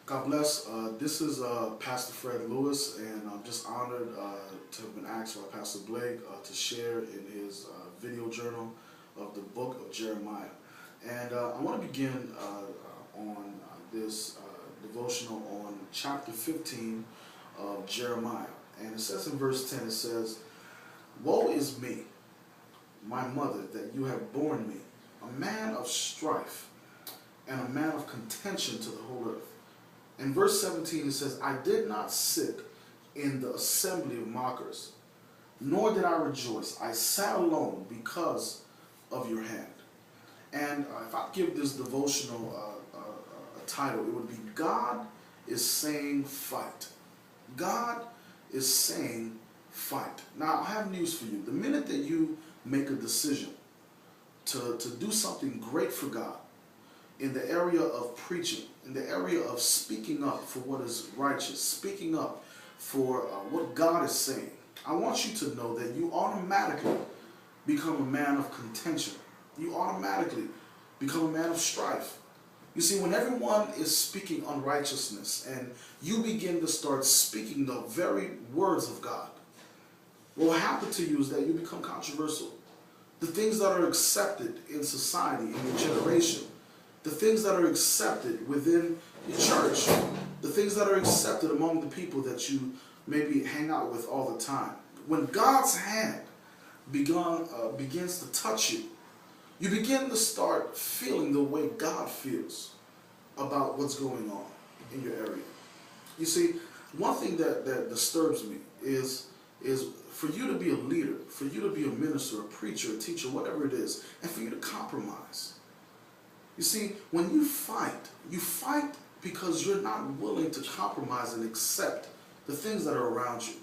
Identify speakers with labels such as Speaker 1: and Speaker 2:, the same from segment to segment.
Speaker 1: God bless. This is Pastor Fred Lewis, and I'm just honored to have been asked by Pastor Blake to share in his video journal of the book of Jeremiah. And I want to begin on this devotional on chapter 15 of Jeremiah. And it says in verse 10, it says, "Woe is me, my mother, that you have borne me, a man of strife and a man of contention to the whole earth." In verse 17 it says, "I did not sit in the assembly of mockers, nor did I rejoice. I sat alone because of your hand." And if I give this devotional a title, it would be God is saying fight. God is saying fight. Now I have news for you. The minute that you make a decision to do something great for God, in the area of preaching, in the area of speaking up for what is righteous, speaking up for what God is saying, I want you to know that you automatically become a man of contention. You automatically become a man of strife. You see, when everyone is speaking unrighteousness and you begin to start speaking the very words of God, what will happen to you is that you become controversial. The things that are accepted in society, in your generation, the things that are accepted within your church, the things that are accepted among the people that you maybe hang out with all the time. When God's hand begins to touch you, you begin to start feeling the way God feels about what's going on in your area. You see, one thing that disturbs me is for you to be a leader, for you to be a minister, a preacher, a teacher, whatever it is, and for you to compromise. You see, when you fight because you're not willing to compromise and accept the things that are around you.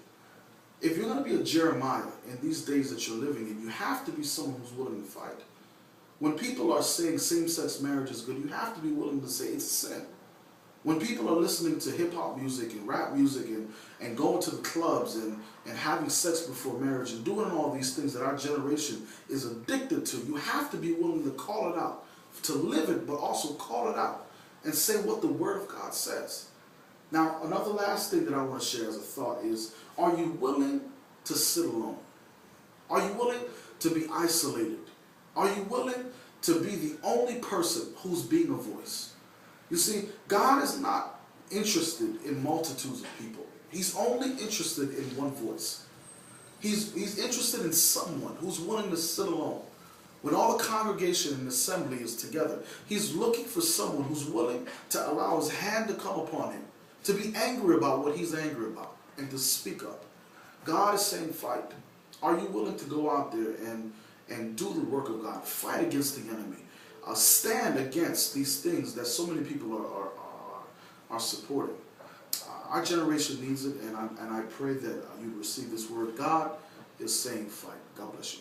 Speaker 1: If you're going to be a Jeremiah in these days that you're living in, you have to be someone who's willing to fight. When people are saying same-sex marriage is good, you have to be willing to say it's a sin. When people are listening to hip-hop music and rap music and going to the clubs and having sex before marriage and doing all these things that our generation is addicted to, you have to be willing to call it out, to live it, but also call it out and say what the Word of God says. Now, another last thing that I want to share as a thought is, are you willing to sit alone? Are you willing to be isolated? Are you willing to be the only person who's being a voice? You see, God is not interested in multitudes of people. He's only interested in one voice. He's interested in someone who's willing to sit alone. When all the congregation and assembly is together, he's looking for someone who's willing to allow his hand to come upon him, to be angry about what he's angry about, and to speak up. God is saying fight. Are you willing to go out there and do the work of God? Fight against the enemy. Stand against these things that so many people are supporting. Our generation needs it, and I pray that you receive this word. God is saying fight. God bless you.